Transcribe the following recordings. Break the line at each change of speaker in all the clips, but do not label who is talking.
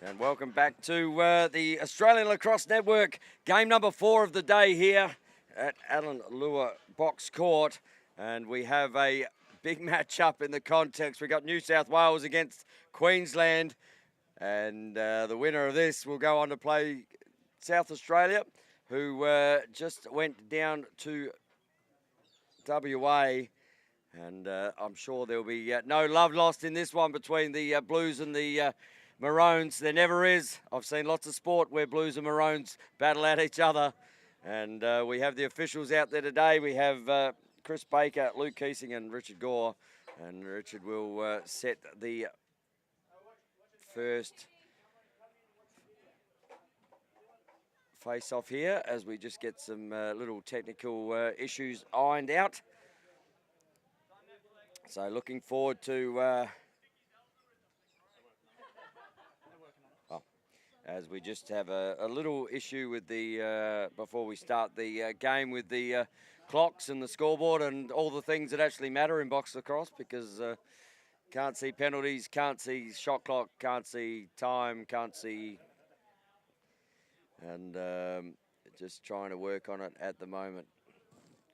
And welcome back to the Australian Lacrosse Network. Game number 4 of the day here at Alan Lewer Box Court. And we have a big match up in the context. We got New South Wales against Queensland. And the winner of this will go on to play South Australia, who just went down to WA. And I'm sure there'll be no love lost in this one between the Blues and the Maroons. There never is. I've seen lots of sport where Blues and Maroons battle at each other. And we have the officials out there today. We have Chris Baker, Luke Keesing and Richard Gore. And Richard will set the first face-off here as we just get some little technical issues ironed out. So looking forward to... as we just have a little issue with the, before we start the game with the clocks and the scoreboard and all the things that actually matter in box lacrosse, because can't see penalties, can't see shot clock, can't see time, can't see, and just trying to work on it at the moment.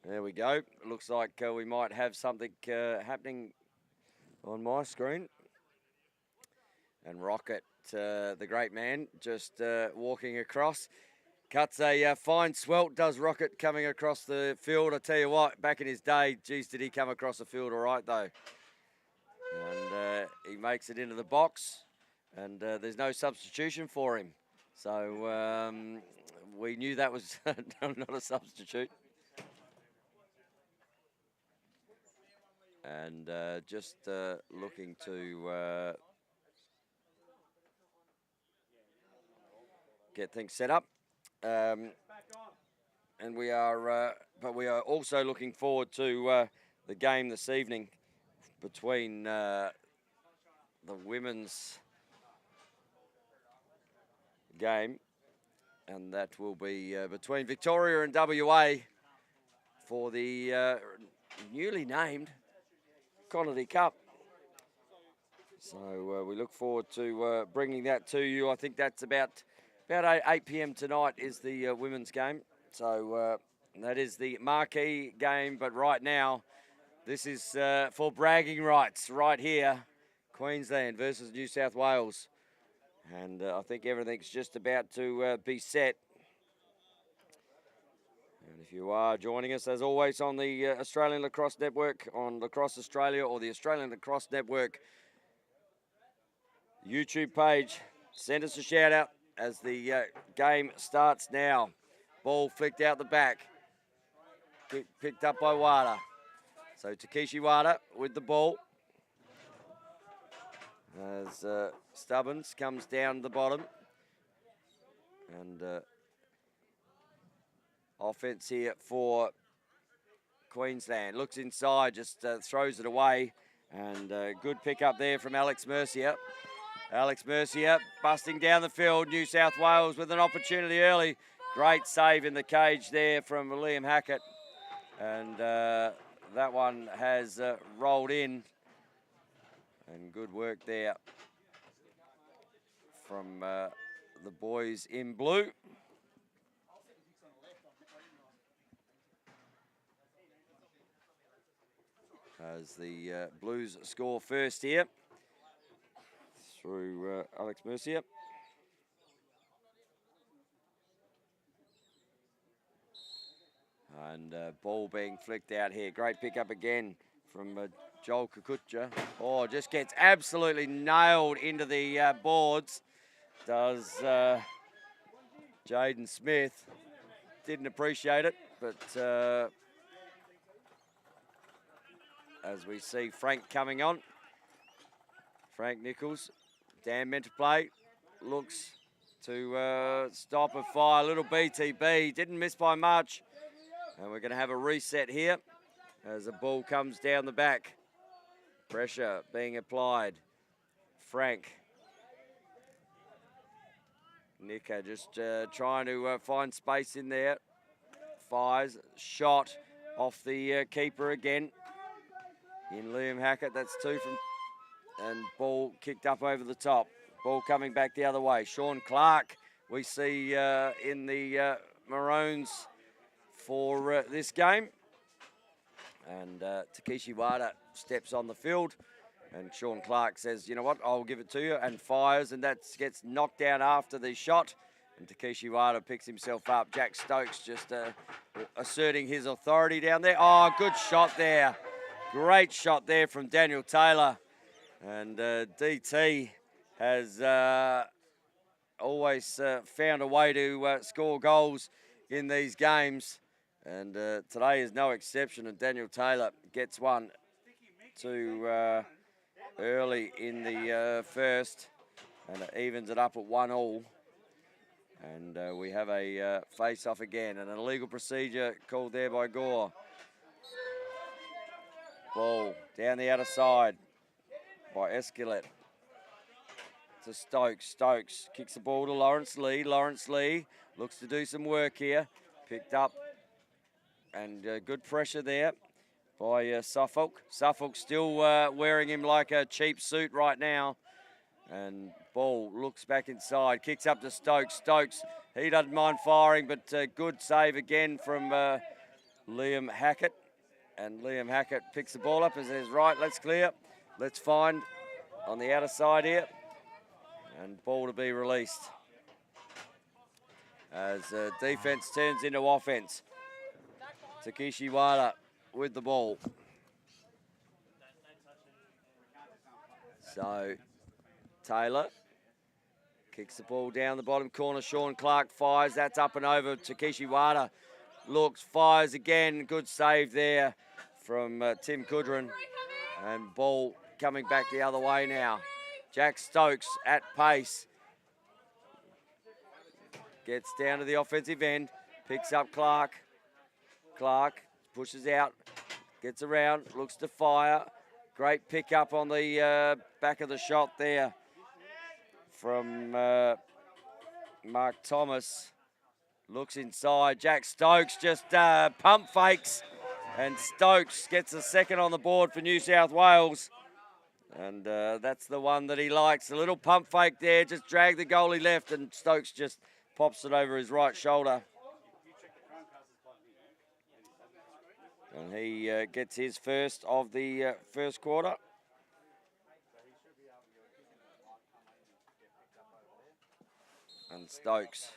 There we go. Looks like we might have something happening on my screen. And Rocket, the great man, just walking across. Cuts a fine swelt, does Rocket, coming across the field. I tell you what, back in his day, geez, did he come across the field all right, though. And he makes it into the box, and there's no substitution for him. So we knew that was not a substitute. And just looking to... get things set up, and we are, but we are also looking forward to the game this evening between the women's game, and that will be between Victoria and WA for the newly named QLD Cup. So we look forward to bringing that to you. I think that's about 8 p.m. tonight is the women's game. So that is the marquee game. But right now, this is for bragging rights right here. Queensland versus New South Wales. And I think everything's just about to be set. And if you are joining us, as always, on the Australian Lacrosse Network, on Lacrosse Australia or the Australian Lacrosse Network YouTube page, send us a shout out as the game starts now. Ball flicked out the back. Picked up by Wada. So Takeshi Wada with the ball. As Stubbins comes down the bottom. And offense here for Queensland. Looks inside, just throws it away. And good pick up there from Alex Mercier. Alex Mercier busting down the field. New South Wales with an opportunity early. Great save in the cage there from Liam Hackett. And that one has rolled in. And good work there from the boys in blue. As the Blues score first here. Through Alex Mercier. And ball being flicked out here. Great pickup again from Joel Kukucha. Oh, just gets absolutely nailed into the boards. Does Jaden Smith. Didn't appreciate it, but as we see Frank coming on. Frank Nichols. Dan meant to play, looks to stop and fire, little BTB, didn't miss by much. And we're going to have a reset here as the ball comes down the back. Pressure being applied. Frank. Nicker just trying to find space in there. Fires, shot off the keeper again. In Liam Hackett, that's 2 from... And ball kicked up over the top. Ball coming back the other way. Sean Clark, we see in the Maroons for this game. And Takeshi Wada steps on the field. And Sean Clark says, you know what, I'll give it to you, and fires, and that gets knocked down after the shot. And Takeshi Wada picks himself up. Jack Stokes just asserting his authority down there. Oh, good shot there. Great shot there from Daniel Taylor. And DT has always found a way to score goals in these games. And today is no exception, and Daniel Taylor gets one to early in the first, and it evens it up at 1-1. And we have a face-off again, and an illegal procedure called there by Gore. Ball down the outer side by Esquillet to Stokes. Stokes kicks the ball to Lawrence Lee. Lawrence Lee looks to do some work here. Picked up, and good pressure there by Suffolk. Suffolk still wearing him like a cheap suit right now. And ball looks back inside, kicks up to Stokes. Stokes, he doesn't mind firing, but good save again from Liam Hackett. And Liam Hackett picks the ball up and says, right, let's clear. Let's find on the outer side here. And ball to be released as defense turns into offense. Takeshi Wada with the ball. So Taylor kicks the ball down the bottom corner. Sean Clark fires. That's up and over. Takeshi Wada looks, fires again. Good save there from Tim Kudrin. And ball coming back the other way now. Jack Stokes at pace. Gets down to the offensive end. Picks up Clark. Clark pushes out. Gets around. Looks to fire. Great pick up on the back of the shot there from Mark Thomas. Looks inside. Jack Stokes just pump fakes. And Stokes gets a second on the board for New South Wales. And that's the one that he likes. A little pump fake there. Just drag the goalie left, and Stokes just pops it over his right shoulder. And he gets his first of the first quarter. And Stokes.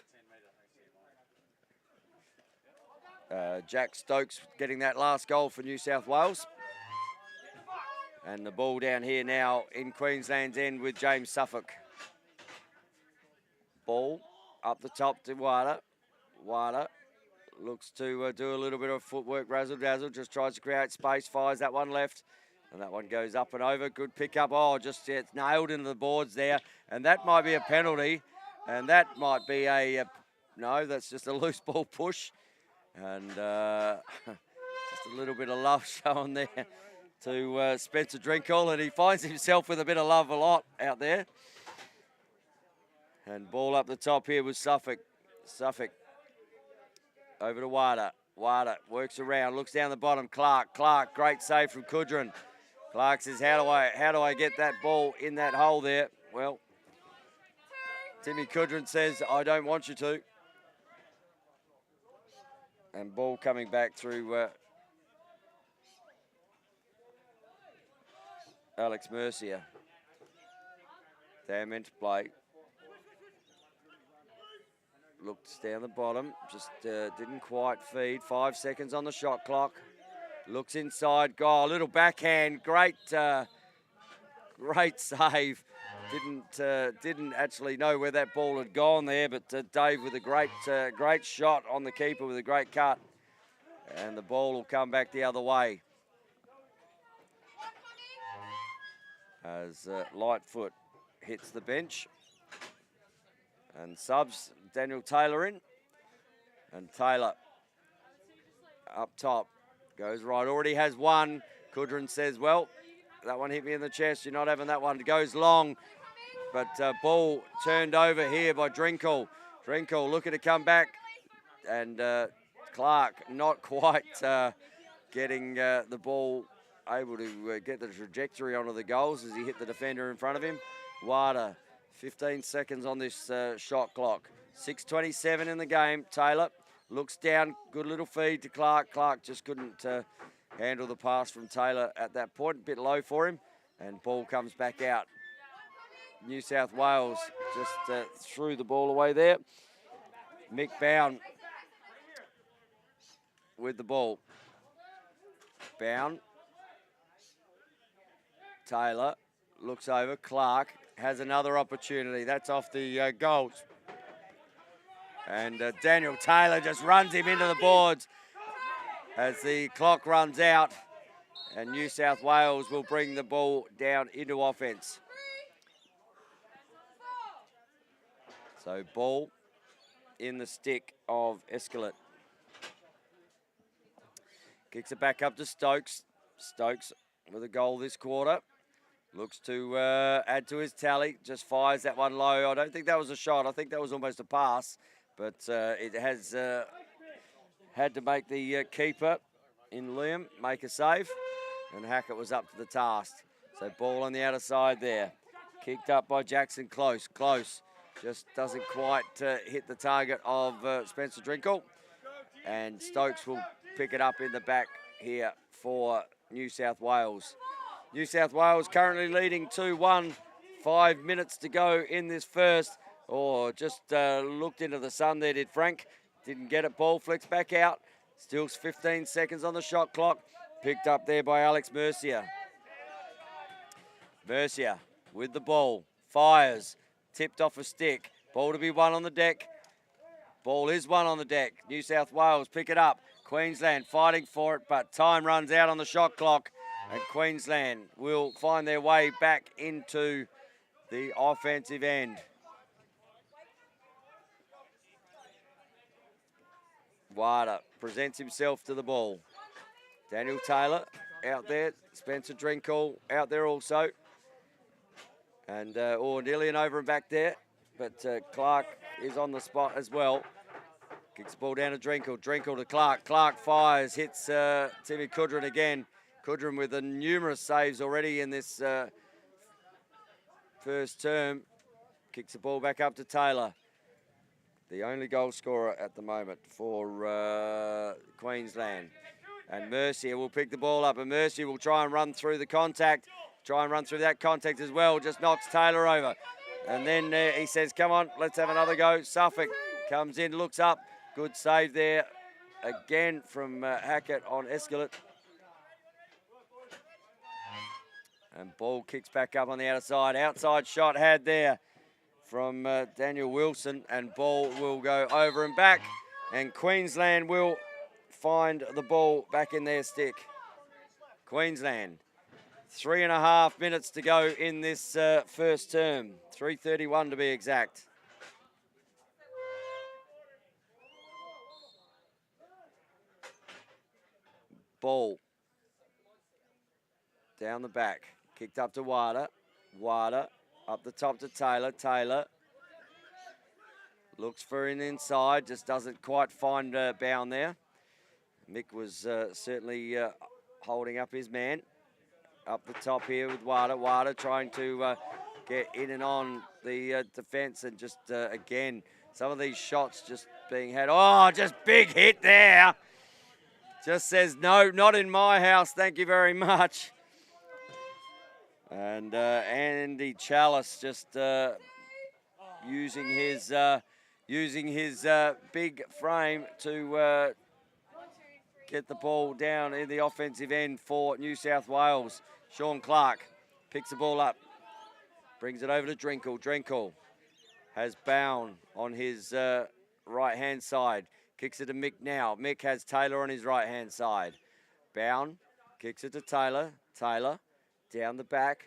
Jack Stokes getting that last goal for New South Wales. And the ball down here now in Queensland's end with James Suffolk. Ball up the top to Wada. Wada looks to do a little bit of footwork, razzle-dazzle, just tries to create space, fires that one left. And that one goes up and over. Good pick up. Oh, just it's nailed into the boards there. And that might be a penalty. And that might be a, no, that's just a loose ball push. And just a little bit of love shown there to Spencer Drinkle, and he finds himself with a bit of love a lot out there. And ball up the top here with Suffolk. Suffolk over to Wada. Wada works around, looks down the bottom. Clark, great save from Kudrin. Clark says, how do I get that ball in that hole there? Well, Timmy Kudrin says, I don't want you to. And ball coming back through Alex Mercier. They're meant to play. Looks down the bottom, just didn't quite feed. 5 seconds on the shot clock. Looks inside, goal, little backhand, great save. Didn't actually know where that ball had gone there, but Dave with a great shot on the keeper with a great cut. And the ball will come back the other way. As Lightfoot hits the bench. And subs Daniel Taylor in. And Taylor up top. Goes right, already has one. Kudrin says, well, that one hit me in the chest. You're not having that one. It goes long. But ball turned over here by Drinkle. Drinkle looking to come back. And Clark not quite getting the ball, able to get the trajectory onto the goals as he hit the defender in front of him. Wada 15 seconds on this shot clock. 6:27 in the game. Taylor looks down. Good little feed to Clark. Clark just couldn't handle the pass from Taylor at that point. A bit low for him. And ball comes back out. New South Wales just threw the ball away there. Mick Bound with the ball. Bound. Taylor looks over. Clark has another opportunity. That's off the goals. And Daniel Taylor just runs him into the boards as the clock runs out. And New South Wales will bring the ball down into offence. So ball in the stick of Escalate. Kicks it back up to Stokes. Stokes with a goal this quarter. Looks to add to his tally. Just fires that one low. I don't think that was a shot. I think that was almost a pass. But it has had to make the keeper in Liam make a save. And Hackett was up to the task. So ball on the outer side there. Kicked up by Jackson. Close. Just doesn't quite hit the target of Spencer Drinkle. And Stokes will pick it up in the back here for New South Wales. New South Wales currently leading 2-1. 5 minutes to go in this first. Just looked into the sun there, did Frank. Didn't get it. Ball flicks back out. Still 15 seconds on the shot clock. Picked up there by Alex Mercier. Mercier with the ball. Fires. Tipped off a stick. Ball to be won on the deck. Ball is won on the deck. New South Wales pick it up. Queensland fighting for it, but time runs out on the shot clock. And Queensland will find their way back into the offensive end. Wada presents himself to the ball. Daniel Taylor out there. Spencer Drinkle out there also. And Dillian over and back there. But Clark is on the spot as well. Kicks the ball down to Drinkle. Drinkle to Clark. Clark fires. Hits Timmy Kudrin again. Kudrin with numerous saves already in this first term. Kicks the ball back up to Taylor. The only goal scorer at the moment for Queensland. And Mercier will pick the ball up, and Mercier will try and run through the contact. Try and run through that contact as well. Just knocks Taylor over. And then he says, come on, let's have another go. Suffolk comes in, looks up. Good save there again from Hackett on Escalate. And ball kicks back up on the outside. Outside shot had there from Daniel Wilson. And ball will go over and back. And Queensland will find the ball back in their stick. Queensland. 3.5 minutes to go in this first term. 3:31 to be exact. Ball. Down the back. Kicked up to Wada. Wada up the top to Taylor. Taylor looks for an inside. Just doesn't quite find Bound there. Mick was certainly holding up his man. Up the top here with Wada. Wada trying to get in and on the defence, and just, again, some of these shots just being had. Oh, just big hit there. Just says, no, not in my house, thank you very much. And Andy Chalice just using his big frame to get the ball down in the offensive end for New South Wales. Sean Clark picks the ball up, brings it over to Drinkle. Drinkle has Bound on his right-hand side. Kicks it to Mick now. Mick has Taylor on his right-hand side. Bound kicks it to Taylor. Taylor down the back.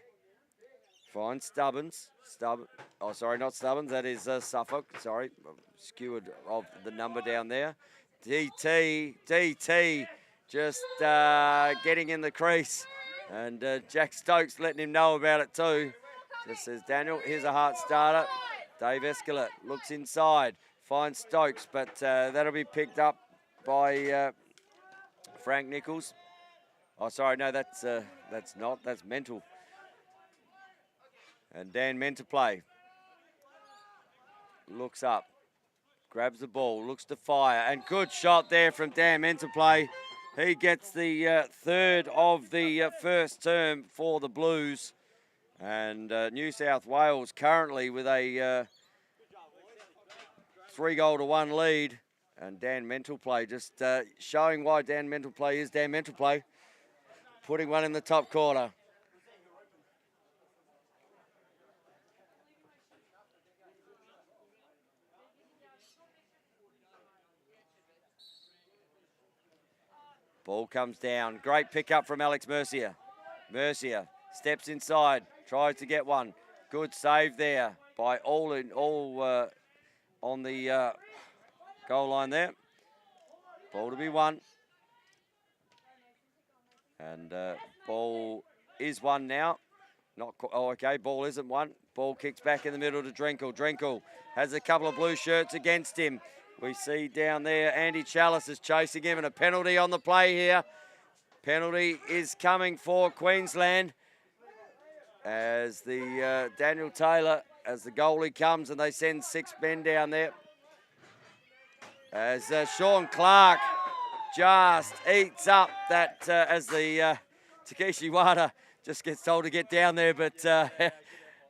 Finds Stubbins. Oh, sorry, not Stubbins. That is Suffolk. Sorry, skewered of the number down there. DT just getting in the crease. And Jack Stokes letting him know about it too. Just says, Daniel, here's a heart starter. Dave Escalate looks inside, finds Stokes, but that'll be picked up by Frank Nichols. Oh, sorry, no, that's not. That's Mental. And Dan meant to play. looks up, grabs the ball, looks to fire, and good shot there from Dan Menterplay. He gets the third of the first term for the Blues. And New South Wales currently with a 3-goal-to-1 lead. And Dan Menterplay just showing why Dan Menterplay is Dan Menterplay. Putting one in the top corner. Ball comes down. Great pickup from Alex Mercier. Mercier steps inside, tries to get one. Good save there by all on the goal line there. Ball to be won. And ball is won now. Okay, ball isn't won. Ball kicks back in the middle to Drinkle. Drinkle has a couple of blue shirts against him. We see down there Andy Chalice is chasing him, and a penalty on the play here. Penalty is coming for Queensland as the Daniel Taylor, as the goalie comes, and they send 6 men down there. As Sean Clark just eats up that as the Takeshi Wada just gets told to get down there, but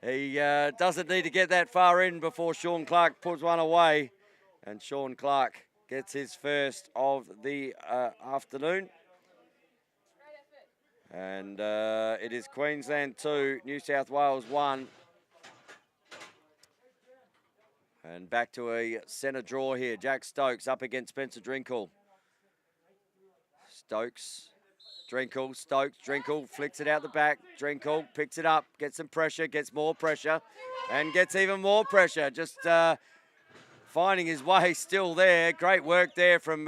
he doesn't need to get that far in before Sean Clark puts one away. And Sean Clark gets his first of the afternoon. And it is Queensland 2, New South Wales 1. And back to a centre draw here. Jack Stokes up against Spencer Drinkle. Stokes, Drinkle, Stokes, Drinkle flicks it out the back. Drinkle picks it up, gets some pressure, gets more pressure, and gets even more pressure. Just finding his way still there. Great work there from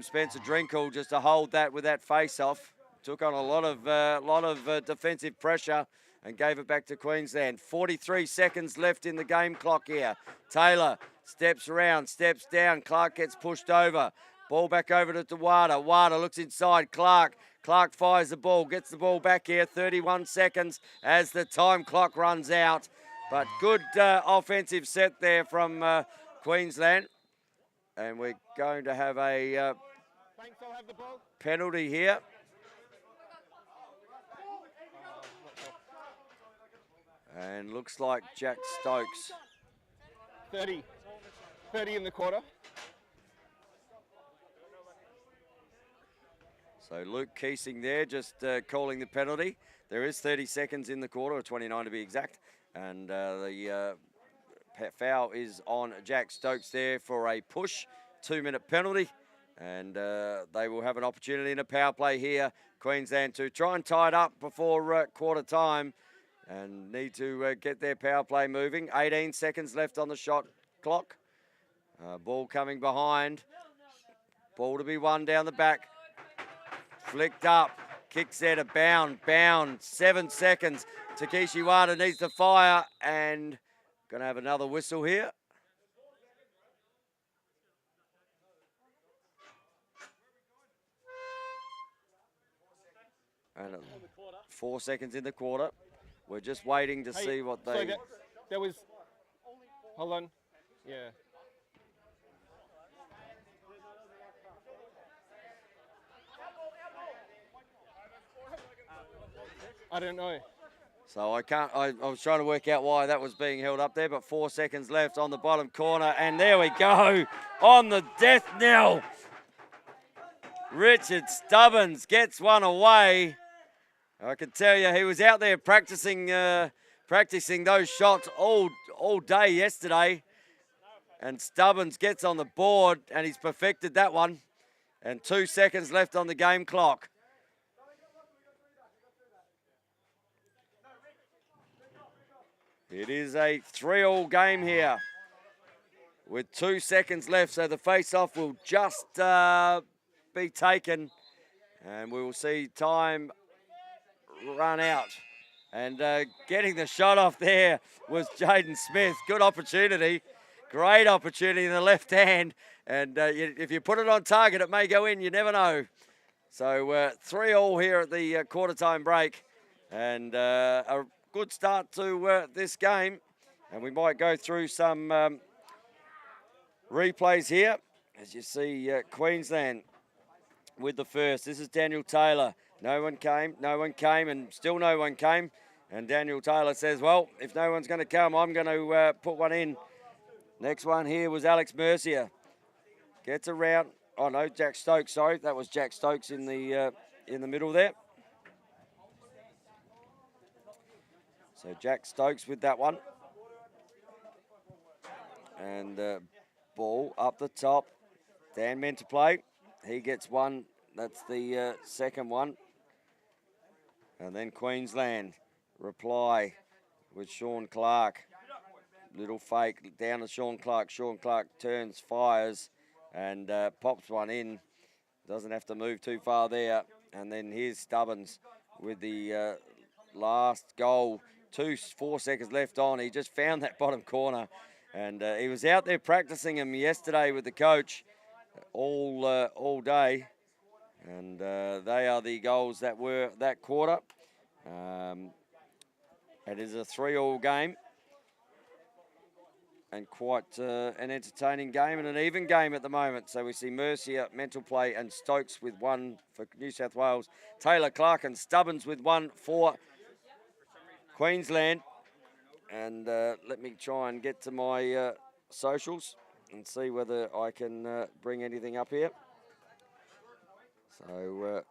Spencer Drinkle just to hold that with that face-off. Took on a lot of defensive pressure and gave it back to Queensland. 43 seconds left in the game clock here. Taylor steps around, steps down. Clark gets pushed over. Ball back over to Wada. Wada looks inside. Clark fires the ball, gets the ball back here. 31 seconds as the time clock runs out. But good offensive set there from Queensland. And we're going to have a penalty here. And looks like Jack Stokes.
30 in the quarter.
So Luke Keesing there just calling the penalty. There is 30 seconds in the quarter, or 29 to be exact. And the foul is on Jack Stokes there for a push, 2-minute penalty. And they will have an opportunity in a power play here, Queensland, to try and tie it up before quarter time and need to get their power play moving. 18 seconds left on the shot clock. Ball coming behind. Ball to be won down the back. Flicked up. Kicks there to bound. 7 seconds. Takeshi Wada needs to fire and going to have another whistle here. And 4 seconds in the quarter. We're just waiting to see what they...
So that was... Hold on. Yeah. I don't know.
So I was trying to work out why that was being held up there, but 4 seconds left on the bottom corner. And there we go. On the death knell. Richard Stubbins gets one away. I can tell you he was out there practicing those shots all day yesterday. And Stubbins gets on the board and he's perfected that one. And 2 seconds left on the game clock. It is a 3-3 game here with 2 seconds left. So the face-off will just be taken and we will see time run out. And getting the shot off there was Jaden Smith. Good opportunity. Great opportunity in the left hand. And if you put it on target, it may go in. You never know. So 3-3 here at the quarter time break. And a good start to this game. And we might go through some replays here. As you see, Queensland with the first. This is Daniel Taylor. No one came, and still no one came. And Daniel Taylor says, well, if no one's going to come, I'm going to put one in. Next one here was Alex Mercier. Gets around. Oh, no, Jack Stokes, sorry. That was Jack Stokes in the middle there. So Jack Stokes with that one. And ball up the top. Dan meant to play. He gets one. That's the second one. And then Queensland reply with Sean Clark. Little fake down to Sean Clark. Sean Clark turns, fires, and pops one in. Doesn't have to move too far there. And then here's Stubbins with the last goal. 4 seconds left on. He just found that bottom corner. And he was out there practicing him yesterday with the coach all day. And they are the goals that were that quarter. It is a 3-3 game. And quite an entertaining game and an even game at the moment. So we see Mercier, mental play, and Stokes with one for New South Wales. Taylor, Clark, and Stubbins with one for Queensland. And let me try and get to my socials and see whether I can bring anything up here. So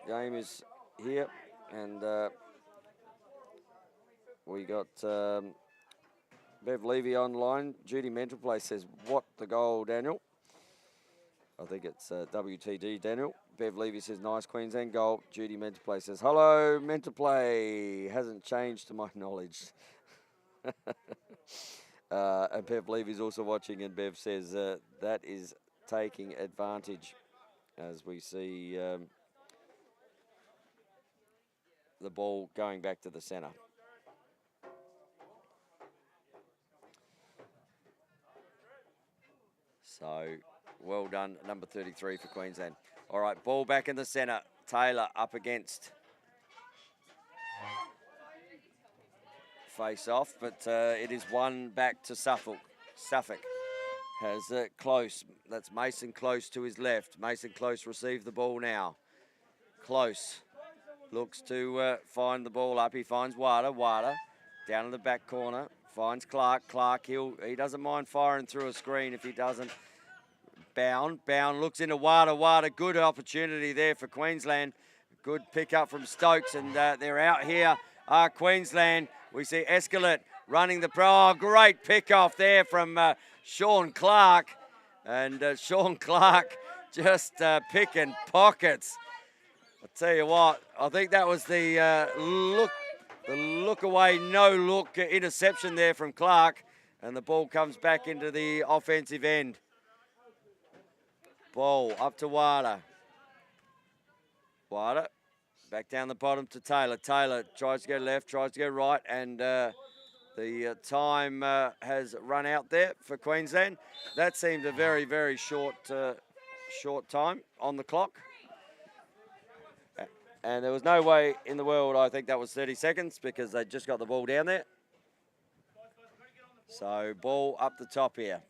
game is here, and we got Bev Levy online. Judy Mental Play says, what the goal, Daniel? I think it's WTD, Daniel. Bev Levy says, nice Queensland goal. Judy Mental Play says, hello, Mental Play. Hasn't changed to my knowledge. And Bev Levy's also watching, and Bev says that is taking advantage as we see the ball going back to the centre. So, well done, number 33 for Queensland. All right, ball back in the centre. Taylor up against face off, but it is one back to Suffolk. Suffolk has Close. That's Mason Close to his left. Mason Close received the ball now. Close looks to find the ball up. He finds Wada. Wada down in the back corner. Finds Clark. Clark, he doesn't mind firing through a screen if he doesn't. Bound looks into Wada. Wada, good opportunity there for Queensland. Good pick up from Stokes, and they're out here. Queensland, we see Escalate running the pro. Oh, great pick off there from Sean Clark. And Sean Clark just picking pockets. I'll tell you what, I think that was the look away, no look interception there from Clark. And the ball comes back into the offensive end. Ball up to Wada. Wada back down the bottom to Taylor. Taylor tries to go left, tries to go right, and the time has run out there for Queensland. That seemed a very, very short time on the clock. And there was no way in the world I think that was 30 seconds because they just got the ball down there. So ball up the top here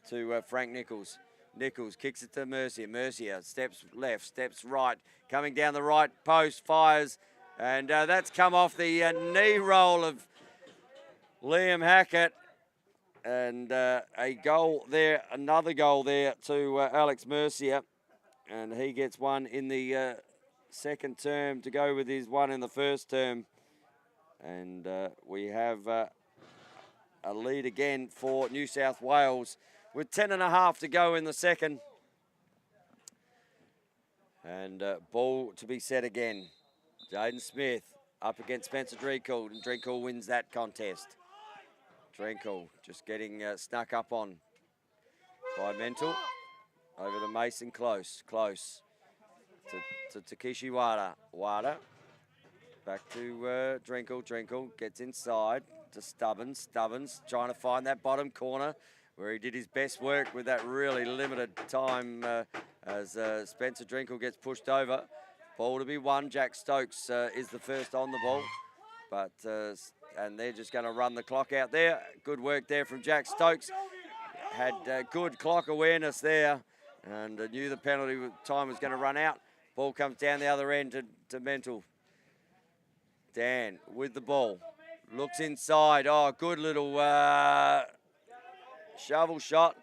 to Frank Nichols. Nichols kicks it to Mercier. Mercier steps left, steps right. Coming down the right post, fires. And that's come off the knee roll of Liam Hackett. And a goal there, another goal there to Alex Mercier. And he gets one in the second term to go with his one in the first term. And we have a lead again for New South Wales with 10.5 to go in the second. And ball to be set again. Jaden Smith up against Spencer Drinkle, and Drinkle wins that contest. Drinkle just getting snuck up on by Mental. Over to Mason Close. Close to Takeshi Wada. Wada back to Drinkle. Drinkle gets inside to Stubbins. Stubbins trying to find that bottom corner where he did his best work with that really limited time as Spencer Drinkle gets pushed over. Ball to be won. Jack Stokes is the first on the ball, but and they're just going to run the clock out there. Good work there from Jack Stokes. Had good clock awareness there, and knew the penalty time was going to run out. Ball comes down the other end to Mental. Dan with the ball. Looks inside. Oh, good little shovel shot,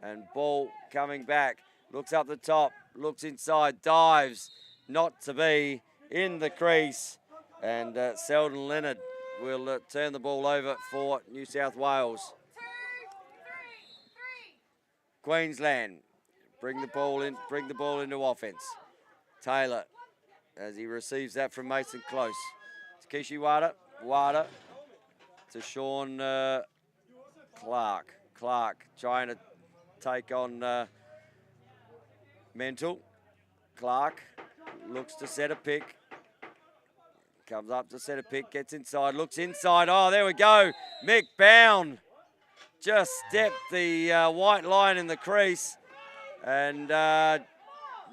and ball coming back. Looks up the top. Looks inside. Dives. Not to be in the crease. And Selden Leonard will turn the ball over for New South Wales. Queensland bring the ball into offense. Taylor, as he receives that from Mason Close. To Kishi Wada to Sean Clark. Clark trying to take on Mental. Clark looks to set a pick. Comes up to set a pick, gets inside, looks inside. Oh, there we go. Mick Bound just stepped the white line in the crease and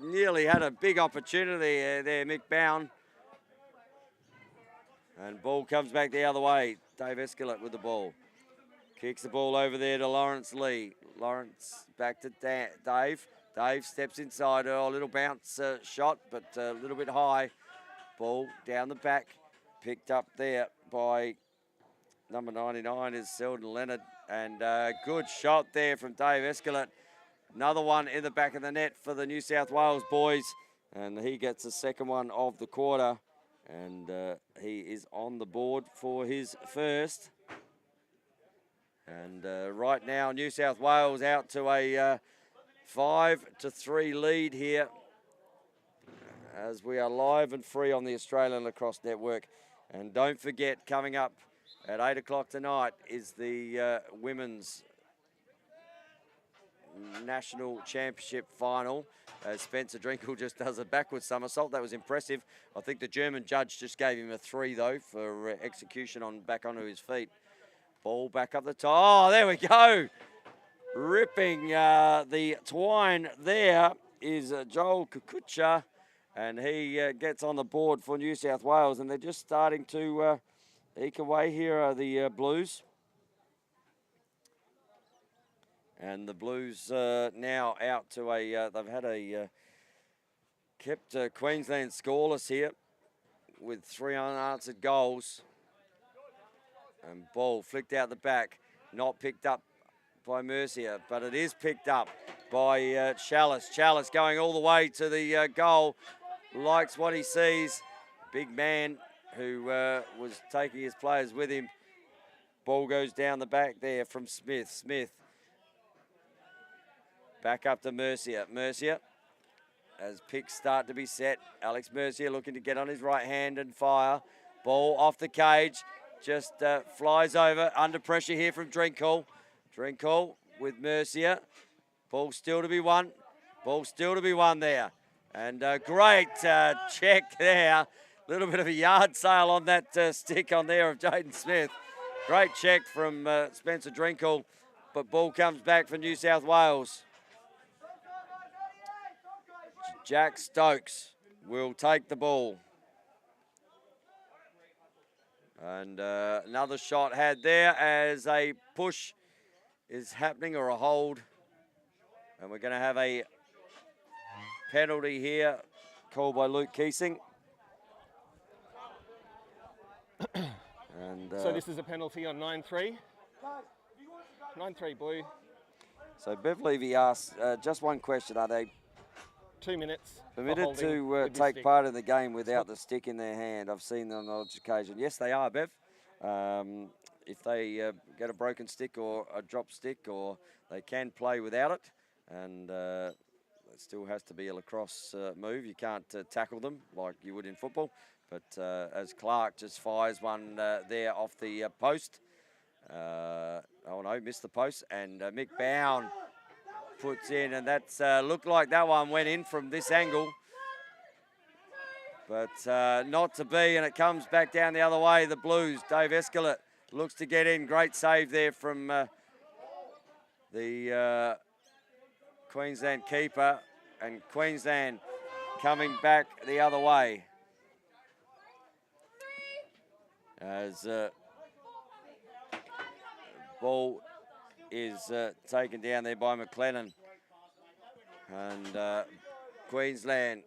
nearly had a big opportunity there, Mick Bound. And ball comes back the other way. Dave Escalette with the ball. Kicks the ball over there to Lawrence Lee. Lawrence back to Dave. Dave steps inside. Oh, a little bounce shot, but a little bit high. Ball down the back. Picked up there by number 99 is Selden Leonard. And good shot there from Dave Escalette. Another one in the back of the net for the New South Wales boys. And he gets the second one of the quarter. And he is on the board for his first. And right now, New South Wales out to a 5-3 lead here, as we are live and free on the Australian Lacrosse Network. And don't forget, coming up at 8 o'clock tonight is the Women's National Championship final. Spencer Drinkle just does a backward somersault. That was impressive. I think the German judge just gave him a 3, though, for execution on back onto his feet. Ball back up the top. Oh, there we go. Ripping the twine there is Joel Kukucha, and he gets on the board for New South Wales, and they're just starting to eke away here are the Blues. And the Blues now out to a, they've had a, kept Queensland scoreless here with 3 unanswered goals. And ball flicked out the back, not picked up by Mercier, but it is picked up by Chalice. Chalice going all the way to the goal, likes what he sees. Big man who was taking his players with him. Ball goes down the back there from Smith. Smith back up to Mercier. Mercier, as picks start to be set. Alex Mercier looking to get on his right hand and fire. Ball off the cage, just flies over. Under pressure here from Drinkle. Drinkle with Mercier. Ball still to be won. Ball still to be won there. And great check there. Little bit of a yard sale on that stick on there of Jaden Smith. Great check from Spencer Drinkle, but ball comes back for New South Wales. Jack Stokes will take the ball. And another shot had there as a push is happening, or a hold. And we're going to have a penalty here called by Luke Keesing. And
so this is a penalty on 9-3. 9-3, Blue.
So Bev Levy asked just one question. Are they
2 minutes
permitted to take part in the game without the stick in their hand? I've seen them on occasion. Yes, they are, Bev. If they get a broken stick or a drop stick, or they can play without it. And it still has to be a lacrosse move. You can't tackle them like you would in football. But as Clark just fires one there off the post. Oh no, missed the post. And Mick Bound puts in, and that's looked like that one went in from this angle. But not to be, and it comes back down the other way. The Blues, Dave Escalette looks to get in. Great save there from the Queensland keeper, and Queensland coming back the other way. As Ball is taken down there by McLennan. And Queensland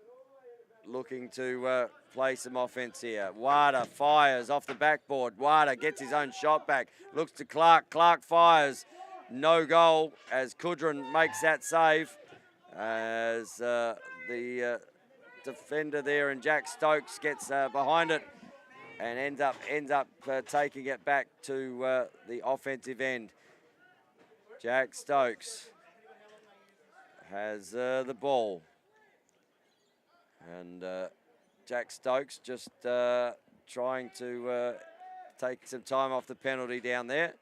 looking to play some offense here. Wada fires off the backboard. Wada gets his own shot back. Looks to Clark. Clark fires. No goal as Kudrin makes that save. As the defender there and Jack Stokes gets behind it and ends up taking it back to the offensive end. Jack Stokes has the ball. And Jack Stokes just trying to take some time off the penalty down there.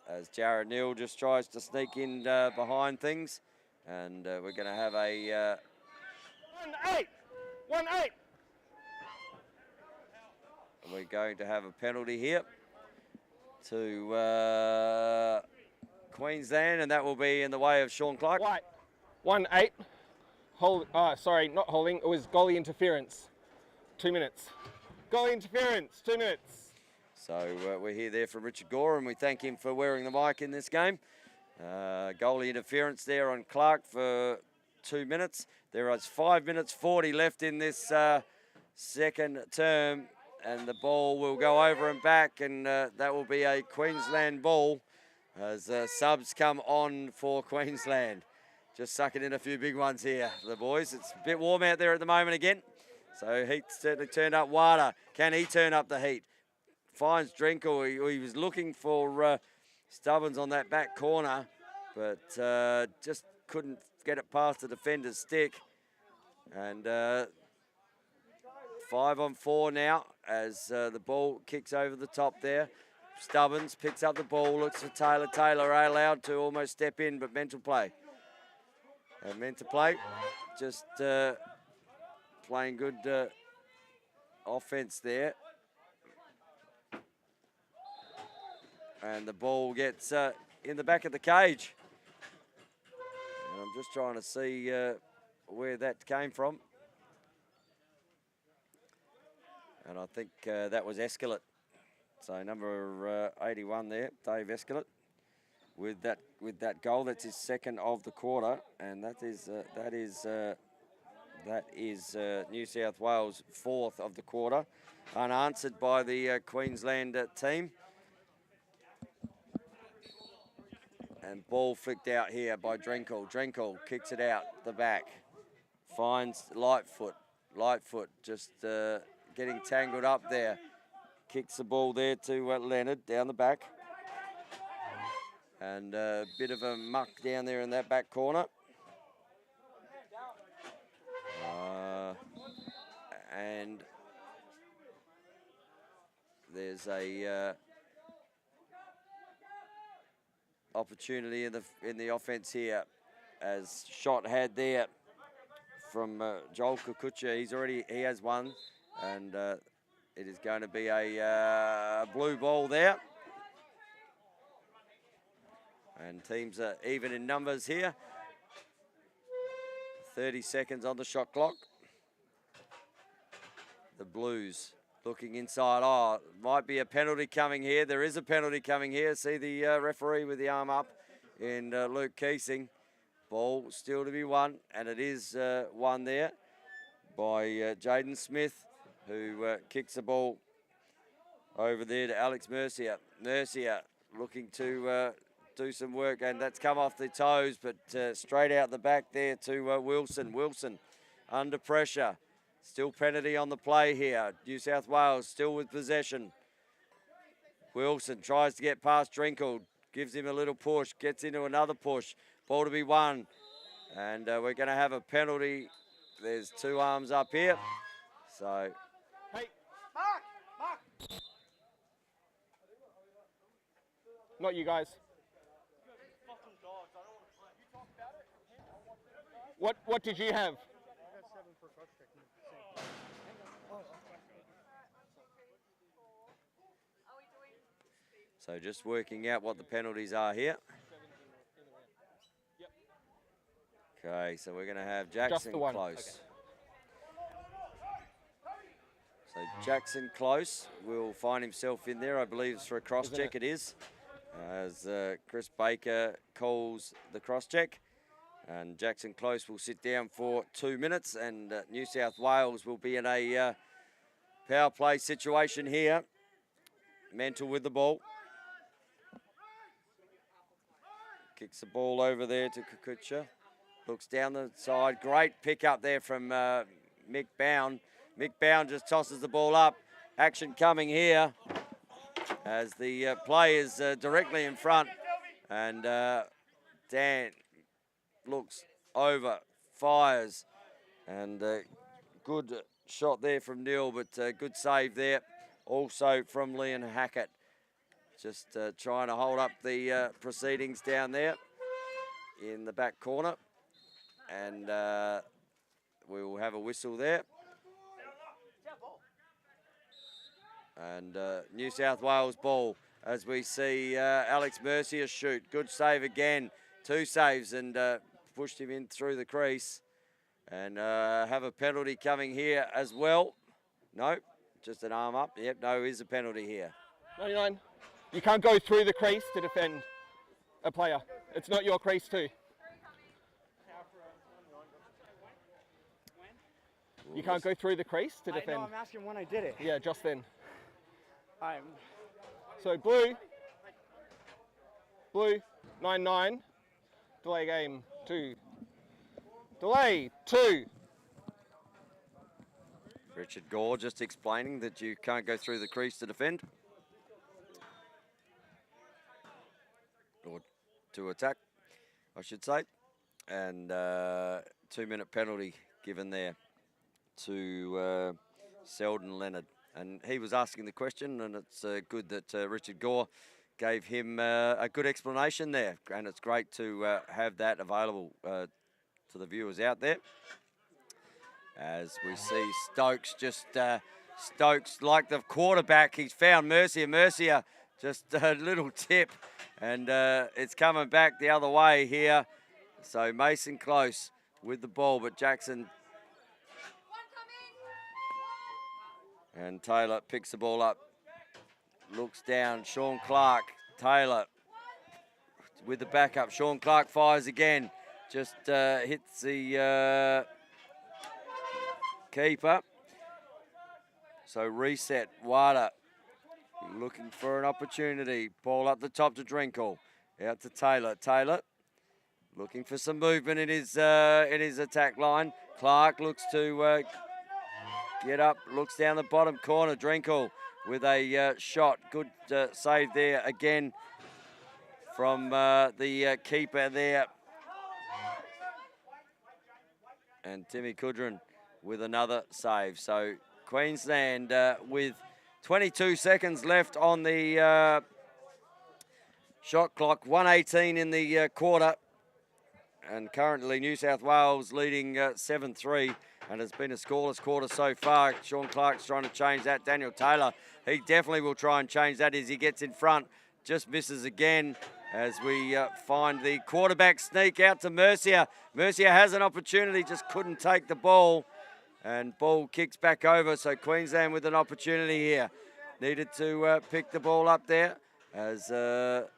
As Jared Neal just tries to sneak in behind things. And we're going to have a...
1-8! 1-8!
We're going to have a penalty here to Queensland, and that will be in the way of Sean Clark.
White. 1-8. Sorry, not holding. It was goalie interference. 2 minutes. Goalie interference. 2 minutes.
So we're here there from Richard Gore, and we thank him for wearing the mic in this game. Goalie interference there on Clark for 2 minutes. There is 5 minutes 40 left in this second term, and the ball will go over and back, and that will be a Queensland ball as subs come on for Queensland. Just sucking in a few big ones here, the boys. It's a bit warm out there at the moment again. So heat certainly turned up. Wada, can he turn up the heat? Finds Drinkle. He was looking for Stubbins on that back corner, but just couldn't get it past the defender's stick. And 5 on 4 now as the ball kicks over the top there. Stubbins picks up the ball, looks for Taylor. Taylor allowed to almost step in, but meant to play. Meant to play. Just playing good offense there. And the ball gets in the back of the cage. And I'm just trying to see where that came from. And I think that was Escalate. So number 81 there, Dave Escalate, with that goal. That's his second of the quarter, and that is New South Wales' fourth of the quarter, unanswered by the Queensland team. And ball flicked out here by Drinkle. Drinkle kicks it out the back, finds Lightfoot. Lightfoot just getting tangled up there. Kicks the ball there to Leonard down the back. And a bit of a muck down there in that back corner. And there's a opportunity in the offense here, as shot had there from Joel Kukucha. He has one, and it is going to be a blue ball there. And teams are even in numbers here. 30 seconds on the shot clock. The Blues looking inside. Oh, might be a penalty coming here. There is a penalty coming here. See the referee with the arm up in Luke Keesing. Ball still to be won, and it is won there by Jaden Smith, who kicks the ball over there to Alex Mercier. Mercier looking to do some work, and that's come off the toes, but straight out the back there to Wilson. Wilson under pressure. Still penalty on the play here. New South Wales still with possession. Wilson tries to get past Drinkle, gives him a little push, gets into another push. Ball to be won, and we're going to have a penalty. There's 2 arms up here. So,
hey, Mark. Not you guys. What did you have?
So just working out what the penalties are here. Okay, so we're going to have Jackson close. Okay. So Jackson close will find himself in there. I believe it's for a cross check. It is. as Chris Baker calls the cross-check. And Jackson Close will sit down for 2 minutes, and New South Wales will be in a power play situation here. Mental with the ball. Kicks the ball over there to Kukucha. Looks down the side. Great pick up there from Mick Bound. Mick Bound just tosses the ball up. Action coming here as the play is directly in front. And Dan looks over, fires. And good shot there from Neil, but good save there. Also from Leon Hackett. Just trying to hold up the proceedings down there in the back corner. And we will have a whistle there. And New South Wales ball as we see Alex Mercier shoot. Good save again. 2 saves and pushed him in through the crease. And have a penalty coming here as well. No, just an arm up. Yep, no, is a penalty here.
99. You can't go through the crease to defend a player. It's not your crease too. You can't go through the crease to defend.
No, I'm asking when I did it.
Yeah, just then.
I'm...
So blue, 9-9, delay game 2. Delay 2.
Richard Gore just explaining that you can't go through the crease to defend. Or to attack, I should say. And 2-minute penalty given there to Selden Leonard. And he was asking the question, and it's good that Richard Gore gave him a good explanation there. And it's great to have that available to the viewers out there. As we see Stokes just, Stokes like the quarterback, he's found Mercier. Mercier just a little tip, and it's coming back the other way here. So Mason Close with the ball, but Jackson and Taylor picks the ball up, looks down, Sean Clark, Taylor with the backup. Sean Clark fires again, just hits the keeper. So reset, Wada looking for an opportunity. Ball up the top to Drinkle. Out to Taylor. Taylor looking for some movement in his attack line. Clark looks to get up, looks down the bottom corner. Drinkle with a shot. Good save there again from the keeper there. And Timmy Kudrin with another save. So Queensland with 22 seconds left on the shot clock. 1:18 in the quarter. And currently New South Wales leading 7-3. And it's been a scoreless quarter so far. Sean Clark's trying to change that. Daniel Taylor, he definitely will try and change that as he gets in front. Just misses again as we find the quarterback sneak out to Mercier. Mercier has an opportunity, just couldn't take the ball. And ball kicks back over, so Queensland with an opportunity here. Needed to pick the ball up there as a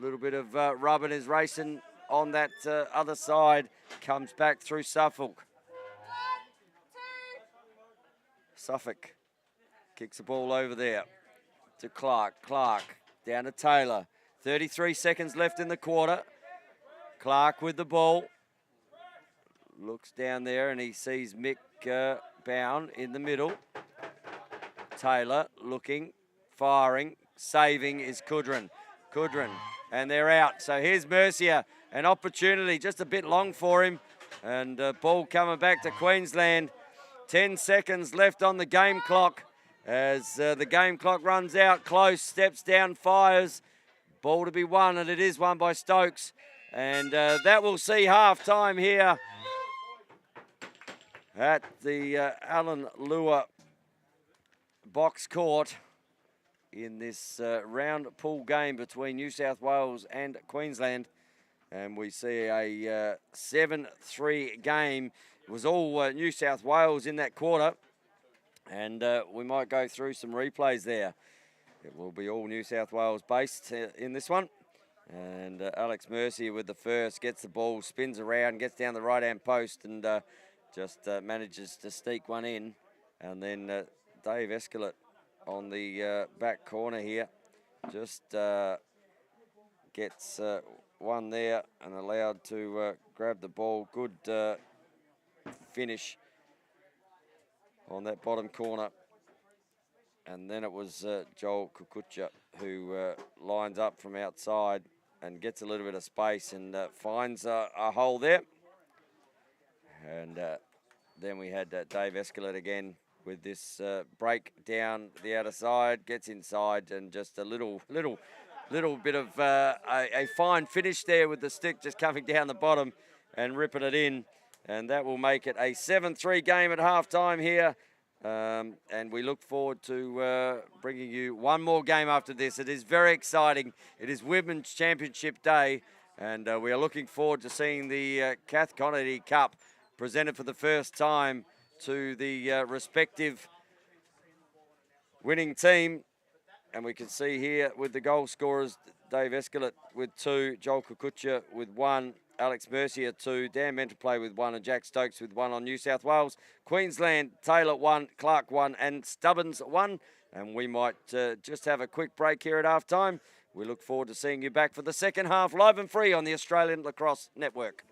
little bit of rubbing is racing on that other side. Comes back through Suffolk. Suffolk kicks the ball over there to Clark. Clark down to Taylor. 33 seconds left in the quarter. Clark with the ball. Looks down there and he sees Mick Bound in the middle. Taylor looking, firing, saving is Kudrin. Kudrin, and they're out. So here's Mercier, an opportunity, just a bit long for him. And ball coming back to Queensland. 10 seconds left on the game clock. As the game clock runs out, Close steps down, fires. Ball to be won, and it is won by Stokes. And that will see half-time here at the Alan Lewer box court in this round pool game between New South Wales and Queensland. And we see a 7-3 game. It was all New South Wales in that quarter. And we might go through some replays there. It will be all New South Wales based in this one. And Alex Mercier with the first, gets the ball, spins around, gets down the right-hand post and just manages to sneak one in. And then Dave Escalette on the back corner here just gets one there and allowed to grab the ball. Good finish on that bottom corner. And then it was Joel Kukucha who lines up from outside and gets a little bit of space and finds a hole there. And then we had Dave Escalette again with this break down the outer side, gets inside and just a little bit of a fine finish there with the stick just coming down the bottom and ripping it in. And that will make it a 7-3 game at halftime here. And we look forward to bringing you one more game after this. It is very exciting. It is Women's Championship Day, and we are looking forward to seeing the Kath Connerty Cup presented for the first time to the respective winning team. And we can see here with the goal scorers, Dave Escalette with 2, Joel Kukucha with 1, Alex Mercier 2, Dan Menterplay with 1, and Jack Stokes with 1 on New South Wales. Queensland, Taylor 1, Clark 1, and Stubbins 1. And we might just have a quick break here at halftime. We look forward to seeing you back for the second half, live and free on the Australian Lacrosse Network.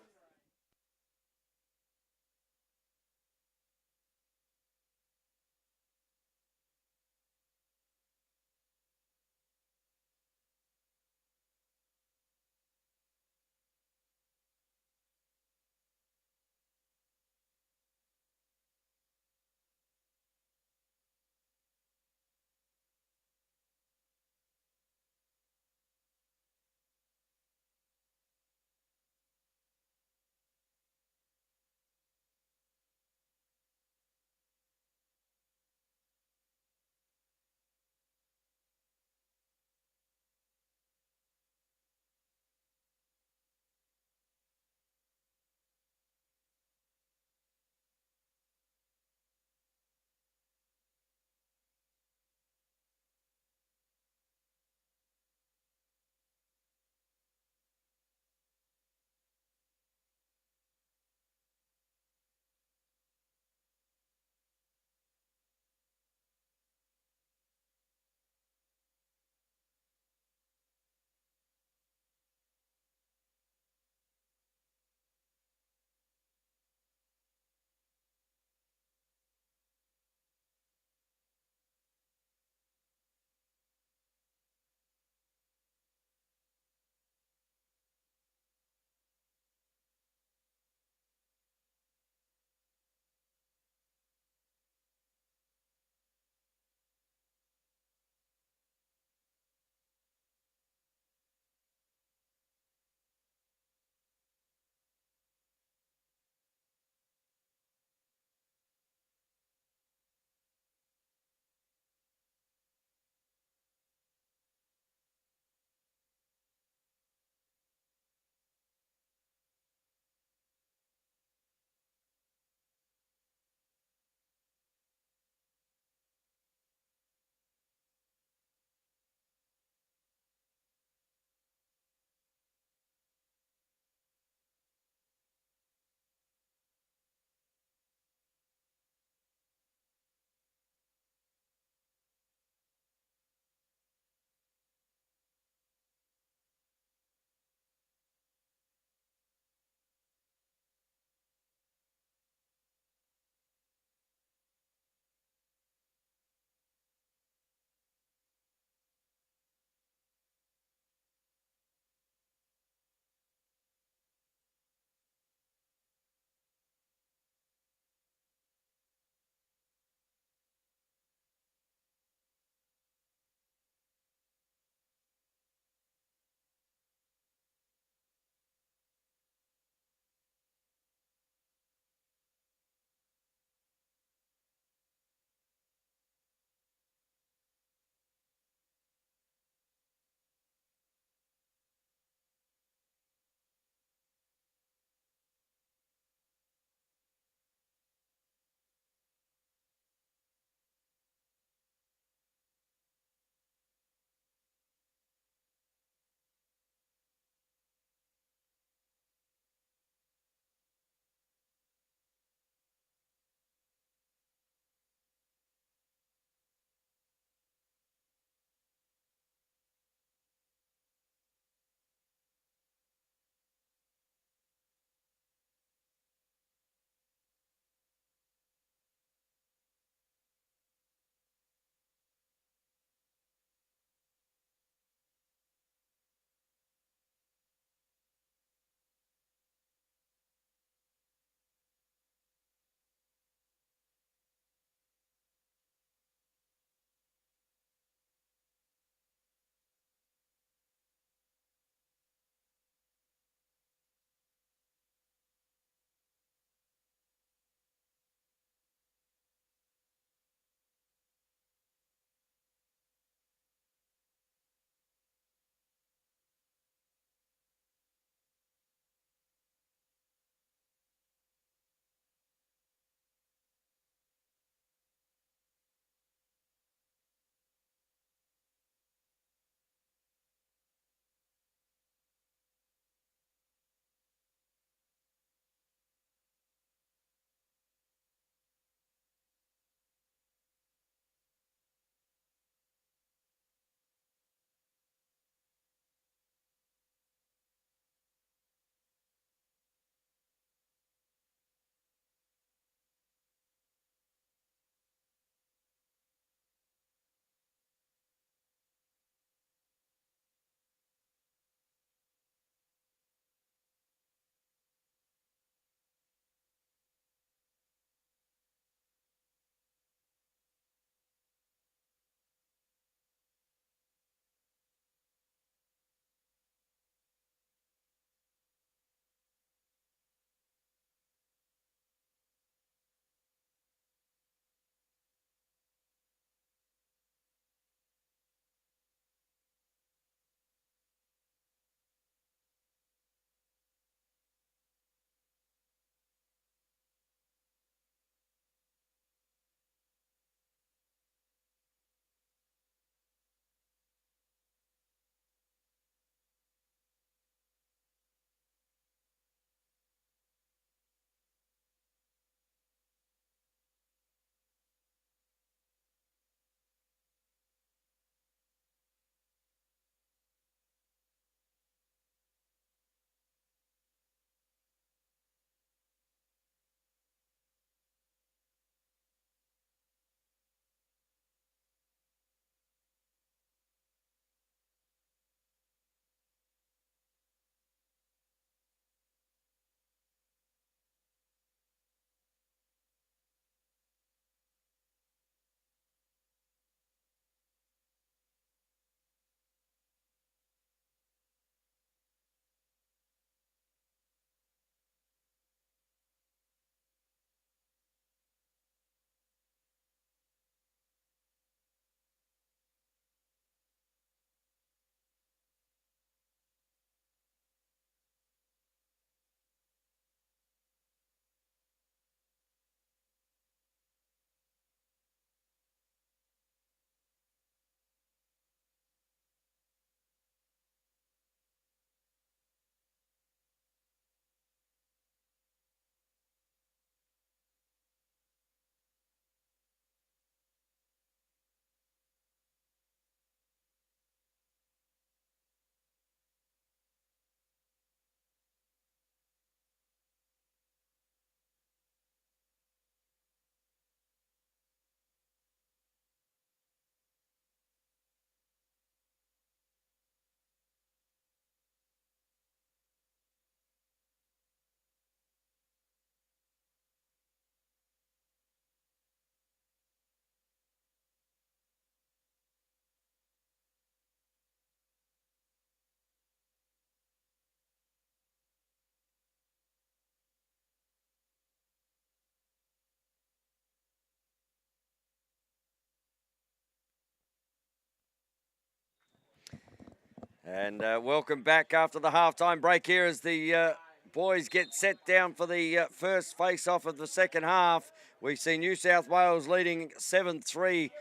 And welcome back after the halftime break here as the boys get set down for the first face-off of the second half. We see New South Wales leading 7-3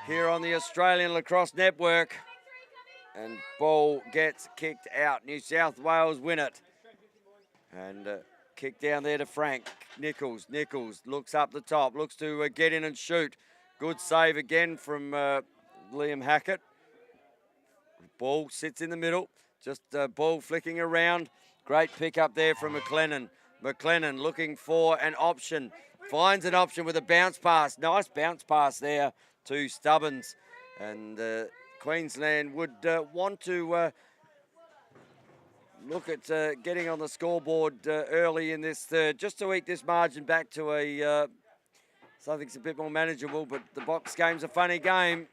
here on the Australian Lacrosse Network. And ball gets kicked out. New South Wales win it. And kick down there to Frank. Nichols looks up the top, looks to get in and shoot. Good save again from Liam Hackett. Ball sits in the middle, just ball flicking around. Great pick up there from McLennan. McLennan looking for an option. Finds an option with a bounce pass. Nice bounce pass there to Stubbins. And Queensland would want to look at getting on the scoreboard early in this third, just to eat this margin back to a something's a bit more manageable, but the box game's a funny game.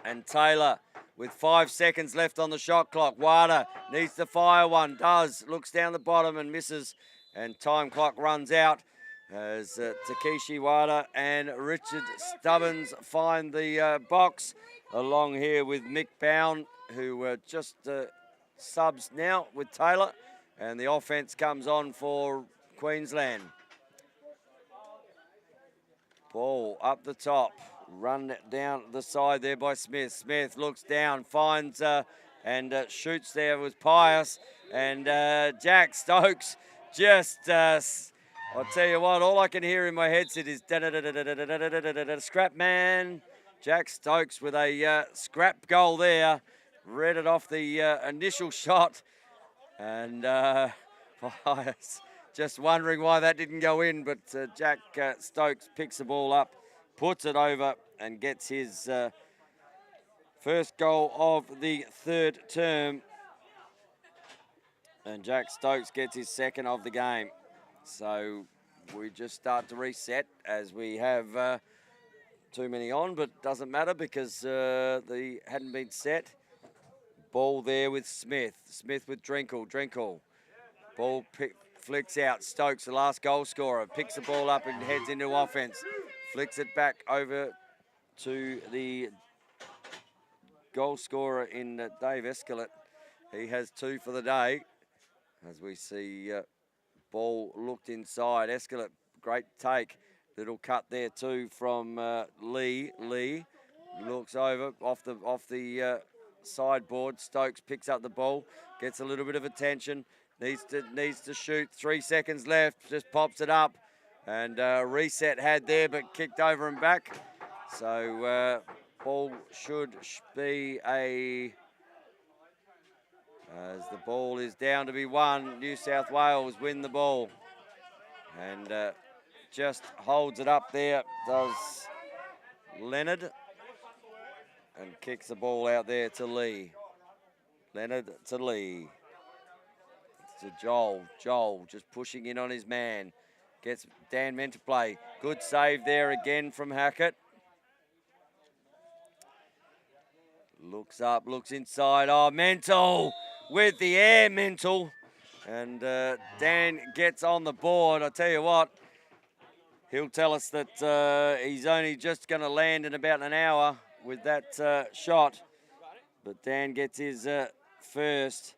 And Taylor with 5 seconds left on the shot clock. Wada needs to fire one, does, looks down the bottom and misses, and time clock runs out as Takeshi Wada and Richard Stubbins find the box, along here with Mick Bound, who just subs now with Taylor, and the offense comes on for Queensland. Ball up the top, run down the side there by Smith. Smith looks down, finds and shoots there with Pius, and Jack Stokes just, I'll tell you what, all I can hear in my headset is scrap man. Jack Stokes with a scrap goal there, read it off the initial shot, and Pius just wondering why that didn't go in, but Jack Stokes picks the ball up, puts it over, and gets his first goal of the third term. And Jack Stokes gets his second of the game. So we just start to reset as we have too many on, but doesn't matter because they hadn't been set. Ball there with Smith. Smith with Drinkle. Drinkle. Ball flicks out. Stokes, the last goal scorer, picks the ball up and heads into offense. Flicks it back over to the goal scorer in Dave Escalette. He has 2 for the day. As we see ball looked inside. Escalette, great take. Little cut there too from Lee. Lee looks over off the sideboard. Stokes picks up the ball, gets a little bit of attention. Needs to shoot. 3 seconds left. Just pops it up, and reset had there, but kicked over and back. So ball should be as the ball is down to be won. New South Wales win the ball, and just holds it up there. Does Leonard, and kicks the ball out there to Lee. Leonard to Lee. To Joel. Joel just pushing in on his man. Gets Dan meant to play. Good save there again from Hackett. Looks up, looks inside. Oh, Mental with the air, Mental. And Dan gets on the board. I tell you what, he'll tell us that he's only just going to land in about an hour with that shot. But Dan gets his first.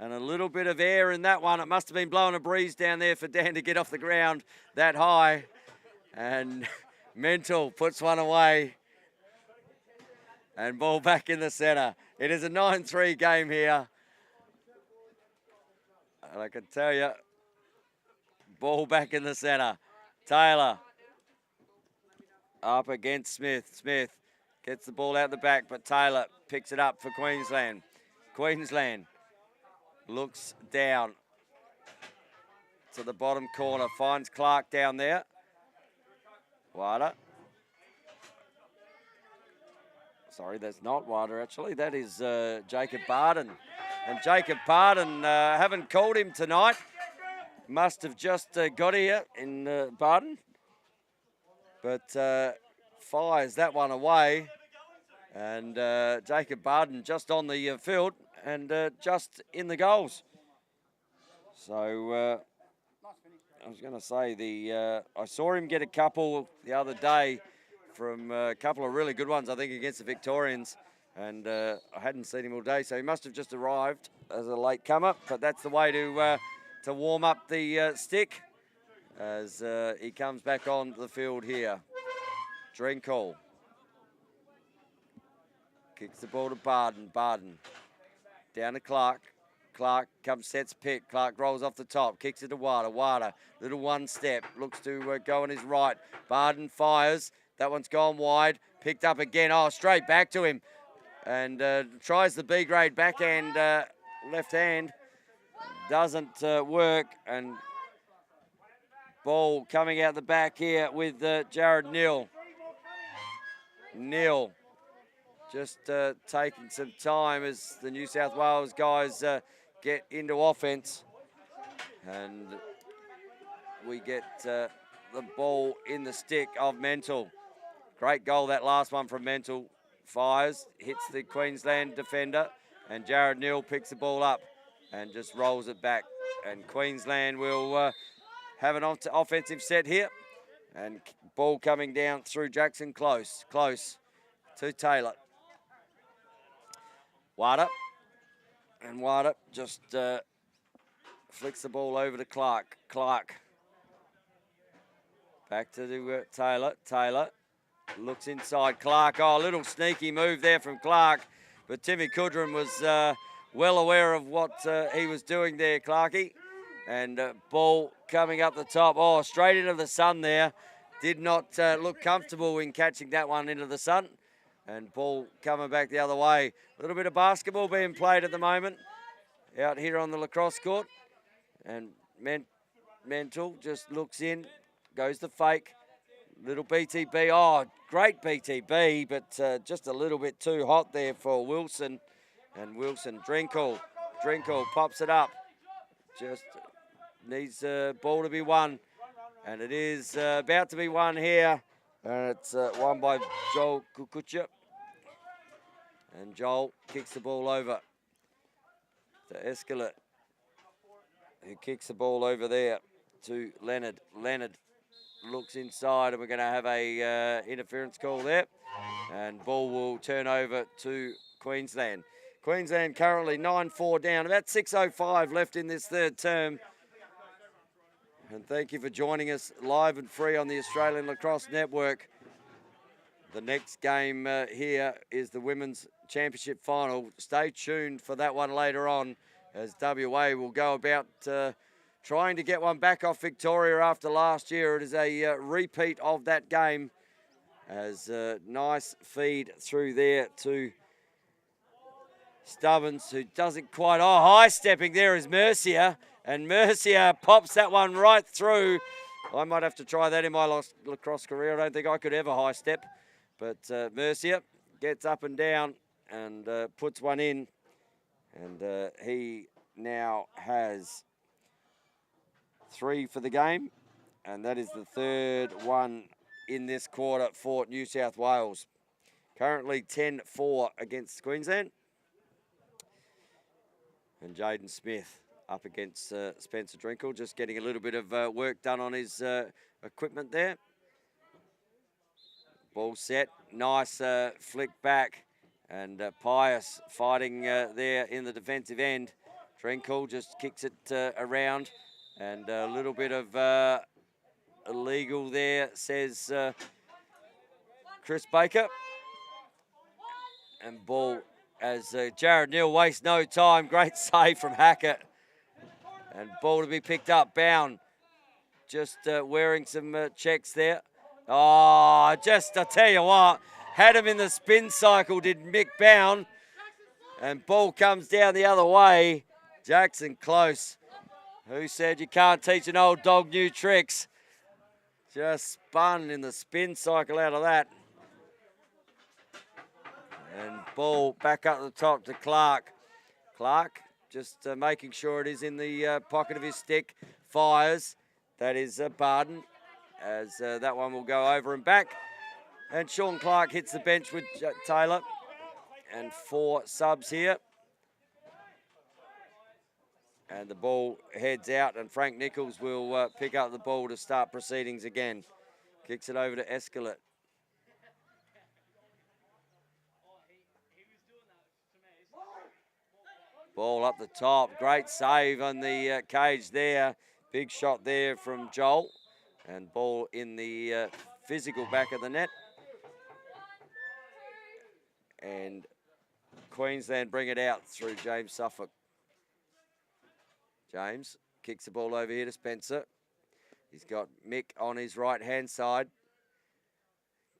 And a little bit of air in that one. It must have been blowing a breeze down there for Dan to get off the ground that high. And Mental puts one away. And ball back in the centre. It is a 9-3 game here. And I can tell you, ball back in the centre. Taylor up against Smith. Smith gets the ball out the back, but Taylor picks it up for Queensland. Queensland looks down to the bottom corner, finds Clark down there. Wada. Sorry, that's not Wada actually. That is Jacob Barden. And Jacob Barden, haven't called him tonight. Must have just got here in Barden. But fires that one away. And Jacob Barden just on the field and just in the goals. So I was going to say I saw him get a couple the other day from a couple of really good ones, I think, against the Victorians. And I hadn't seen him all day, so he must have just arrived as a late comer. But that's the way to warm up the stick as he comes back on the field here. Drinkall kicks the ball to Barden. Barden down to Clark. Clark comes, sets pick. Clark rolls off the top, kicks it to Wada. Wada, little one step, looks to go on his right. Barden fires. That one's gone wide. Picked up again. Oh, straight back to him. And tries the B-grade backhand left hand. Doesn't work. And ball coming out the back here with Jared Neal. Neal just taking some time as the New South Wales guys get into offense. And we get the ball in the stick of Mental. Great goal, that last one from Mental. Fires, hits the Queensland defender, and Jared Neal picks the ball up and just rolls it back. And Queensland will have an offensive set here. And ball coming down through Jackson close to Taylor. Wada. And Wada just flicks the ball over to Clark. Clark. Back to Taylor. Taylor looks inside. Clark. Oh, a little sneaky move there from Clark. But Timmy Kudrin was well aware of what he was doing there, Clarkie. And ball coming up the top. Oh, straight into the sun there. Did not look comfortable in catching that one into the sun. And ball coming back the other way. A little bit of basketball being played at the moment out here on the lacrosse court. And Mental just looks in, goes to fake. Little BTB. Oh, great BTB, but just a little bit too hot there for Wilson. And Wilson, Drinkall pops it up. Just needs the ball to be won. And it is about to be won here. And it's won by Joel Kukucha. And Joel kicks the ball over to Escalate, who kicks the ball over there to Leonard. Leonard looks inside, and we're going to have a interference call there. And ball will turn over to Queensland. Queensland currently 9-4 down, about 6:05 left in this third term. And thank you for joining us live and free on the Australian Lacrosse Network. The next game here is the Women's Championship Final. Stay tuned for that one later on as WA will go about trying to get one back off Victoria after last year. It is a repeat of that game as a nice feed through there to Stubbins, who doesn't quite... Oh, high stepping there is Mercier. And Mercier pops that one right through. I might have to try that in my lacrosse career. I don't think I could ever high step. But Mercier gets up and down and puts one in. And he now has 3 for the game. And that is the third one in this quarter for New South Wales. Currently 10-4 against Queensland. And Jaden Smith up against Spencer Drinkall, just getting a little bit of work done on his equipment there. Ball set, nice flick back, and Pius fighting there in the defensive end. Drinkall just kicks it around, and a little bit of illegal there, says Chris Baker. And ball as Jared Neal wastes no time. Great save from Hackett. And ball to be picked up. Bound just wearing some checks there. Oh, I tell you what, had him in the spin cycle, did Mick Bound. And ball comes down the other way. Jackson close. Who said you can't teach an old dog new tricks? Just spun in the spin cycle out of that. And ball back up the top to Clark. Clark just making sure it is in the pocket of his stick. Fires. That is Barden, as that one will go over and back. And Sean Clark hits the bench with Taylor. And 4 subs here. And the ball heads out, and Frank Nichols will pick up the ball to start proceedings again. Kicks it over to Escalate. Ball up the top. Great save on the cage there. Big shot there from Joel. And ball in the physical back of the net. And Queensland bring it out through James Suffolk. James kicks the ball over here to Spencer. He's got Mick on his right-hand side.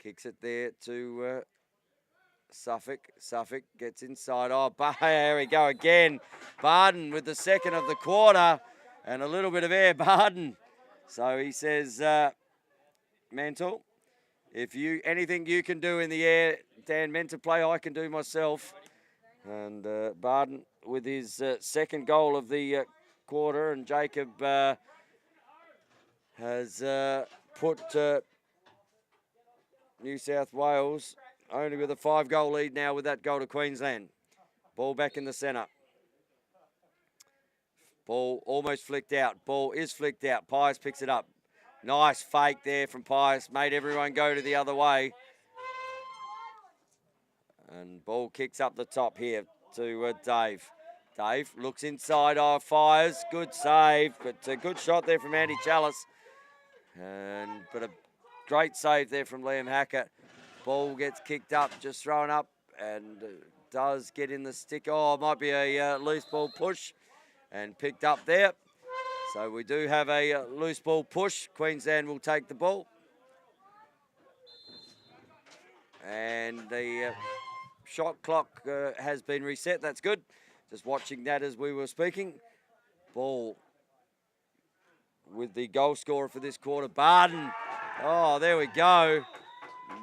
Kicks it there to Suffolk. Suffolk gets inside. Oh, here we go again. Barden with the second of the quarter. And a little bit of air, Barden. So he says, Mantle, if anything you can do in the air, Dan, meant to play, I can do myself. And Barden with his second goal of the quarter. And Jacob has put New South Wales only with a 5-goal lead now with that goal to Queensland. Ball back in the centre. Ball almost flicked out. Ball is flicked out. Pius picks it up. Nice fake there from Pius. Made everyone go to the other way. And ball kicks up the top here to Dave. Dave looks inside. Oh, fires. Good save. But a good shot there from Andy Chalice. But a great save there from Liam Hackett. Ball gets kicked up, just thrown up, and does get in the stick. Oh, it might be a loose ball push, and picked up there. So we do have a loose ball push. Queensland will take the ball. And the shot clock has been reset. That's good. Just watching that as we were speaking. Ball with the goal scorer for this quarter, Barden. Oh, there we go.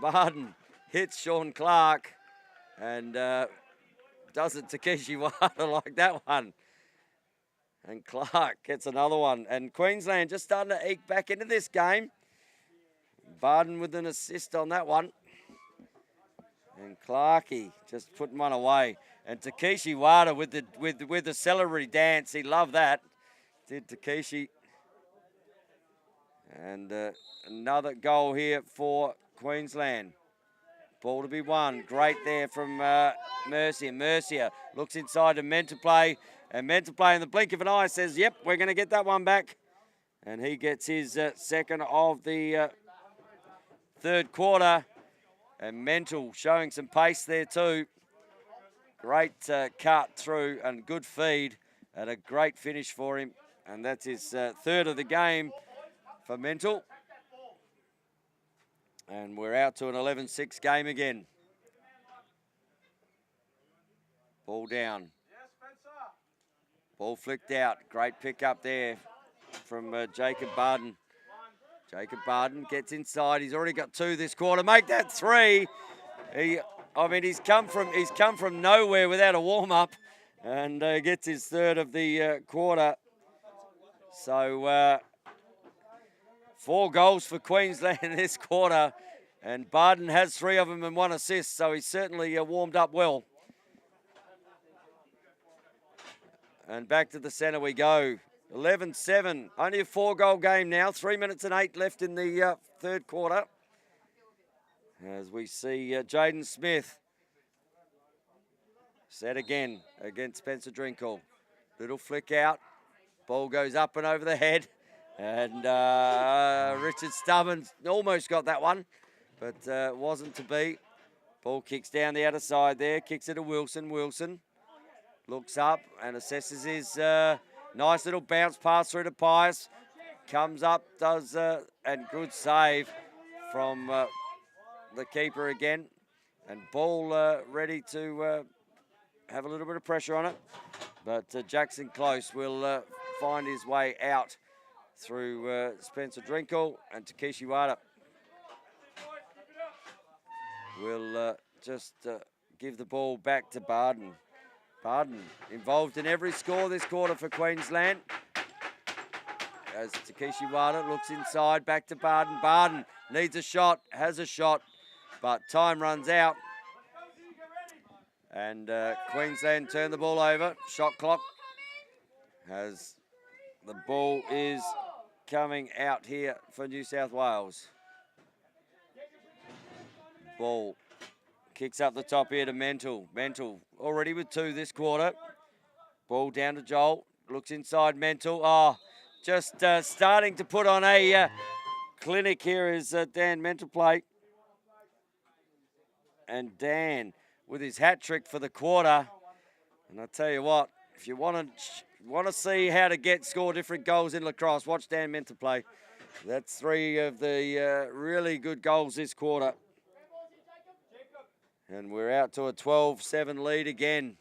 Barden hits Sean Clark and does it to Takeshi Wada like that one. And Clark gets another one. And Queensland just starting to eke back into this game. Barden with an assist on that one. And Clarkey just putting one away. And Takeshi Wada with the celery dance. He loved that. Did Takeshi. And another goal here for Queensland. Ball to be won. Great there from Mercier. Mercier looks inside and meant to play. And meant to play in the blink of an eye says, yep, we're going to get that one back. And he gets his second of the third quarter. And Mental showing some pace there too. Great cut through and good feed. And a great finish for him. And that's his third of the game for Mental. And we're out to an 11-6 game again. Ball down. Ball flicked out. Great pick up there from Jacob Barden. Jacob Barden gets inside. He's already got 2 this quarter. Make that 3. He's come from nowhere without a warm up, and gets his third of the quarter. So 4 goals for Queensland in this quarter, and Barden has 3 of them and 1 assist. So he's certainly warmed up well. And back to the centre we go. 11-7. Only a 4-goal game now. 3 minutes and 8 left in the third quarter. As we see Jaden Smith set again against Spencer Drinkle. Little flick out. Ball goes up and over the head. And Richard Stubbins almost got that one, but wasn't to be. Ball kicks down the outer side there. Kicks it to Wilson. Wilson looks up and assesses his nice little bounce pass through to Pius. Comes up, does, and good save from the keeper again. And ball ready to have a little bit of pressure on it. But Jackson Close will find his way out through Spencer Drinkle and Takeshi Wada. We'll just give the ball back to Barden. Barden involved in every score this quarter for Queensland. As Takeshi Wada looks inside, back to Barden. Barden needs a shot, has a shot, but time runs out. And Queensland turn the ball over. Shot clock as the ball is coming out here for New South Wales. Ball kicks up the top here to Mental. Mental already with 2 this quarter. Ball down to Joel. Looks inside Mental. Oh, just starting to put on a clinic here is Dan Mental play. And Dan with his hat trick for the quarter. And I tell you what, if you want to see how to score different goals in lacrosse, watch Dan Mental play. That's 3 of the really good goals this quarter. And we're out to a 12-7 lead again.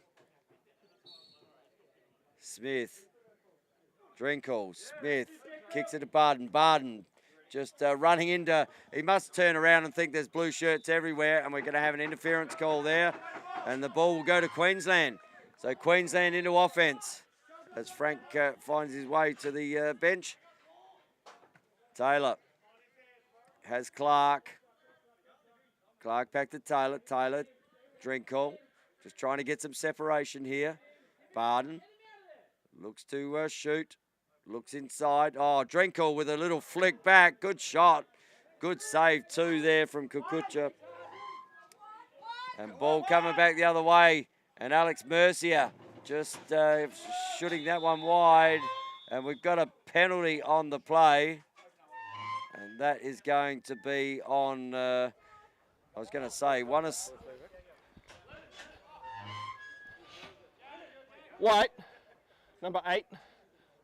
Smith, Drinkle, Smith kicks it to Barden. Barden just running into, he must turn around and think there's blue shirts everywhere, and we're going to have an interference call there. And the ball will go to Queensland. So Queensland into offense as Frank finds his way to the bench. Taylor has Clark. Clark back to Taylor. Taylor, Drinkle, just trying to get some separation here. Barden looks to shoot. Looks inside. Oh, Drinkle with a little flick back. Good shot. Good save too there from Kukucha. And ball coming back the other way. And Alex Mercier just shooting that one wide. And we've got a penalty on the play. And that is going to be on, I was going to say,
White, number 8,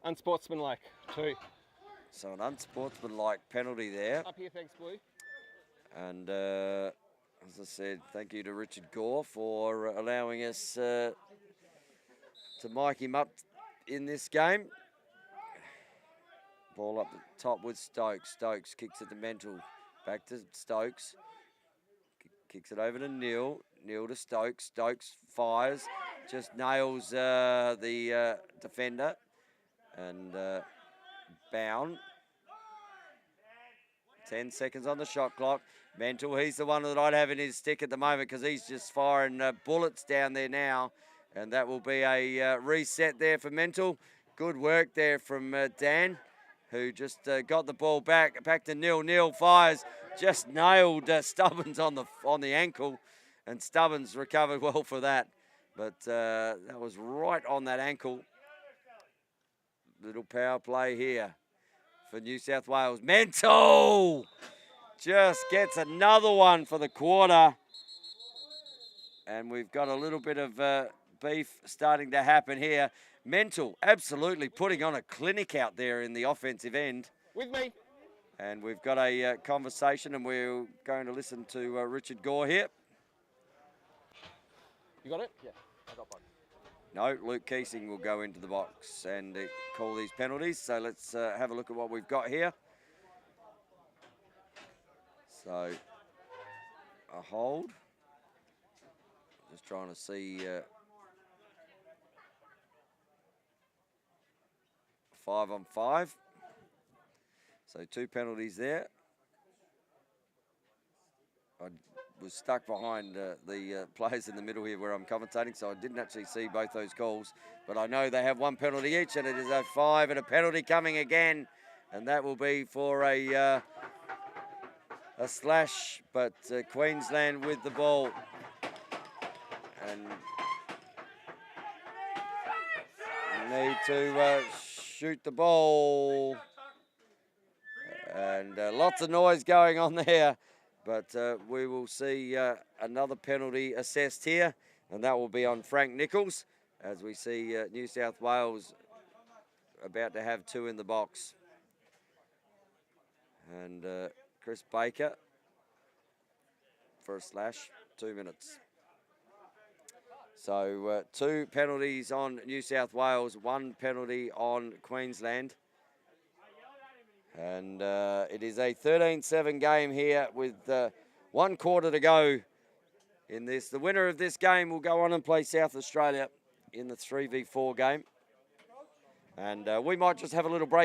unsportsmanlike, 2.
So an unsportsmanlike penalty there.
Up here, thanks, Blue.
And as I said, thank you to Richard Gore for allowing us to mic him up in this game. Ball up the top with Stokes. Stokes kicks it to Mental. Back to Stokes. Kicks it over to Neil. Neil to Stokes. Stokes fires. Just nails the defender. And Bound. 10 seconds on the shot clock. Mental, he's the one that I'd have in his stick at the moment because he's just firing bullets down there now. And that will be a reset there for Mental. Good work there from Dan, who just got the ball back to Neil. Neil fires, just nailed Stubbins on the ankle, and Stubbins recovered well for that. But that was right on that ankle. Little power play here for New South Wales. Mental just gets another one for the quarter. And we've got a little bit of beef starting to happen here. Mental absolutely putting on a clinic out there in the offensive end.
With me.
And we've got a conversation, and we're going to listen to Richard Gore here.
You got it? Yeah, I got one.
No, Luke Keesing will go into the box and call these penalties. So let's have a look at what we've got here. So, a hold. Just trying to see 5-on-5. So 2 penalties there. I was stuck behind the players in the middle here where I'm commentating, so I didn't actually see both those calls. But I know they have 1 penalty each, and it is a 5 and a penalty coming again. And that will be for a slash, but Queensland with the ball. And need to shoot the ball. And lots of noise going on there. But we will see another penalty assessed here. And that will be on Frank Nichols, as we see New South Wales about to have 2 in the box. And Chris Baker for a slash, 2 minutes. So 2 penalties on New South Wales, 1 penalty on Queensland. And it is a 13-7 game here with 1 quarter to go in this. The winner of this game will go on and play South Australia in the 3v4 game. And we might just have a little break.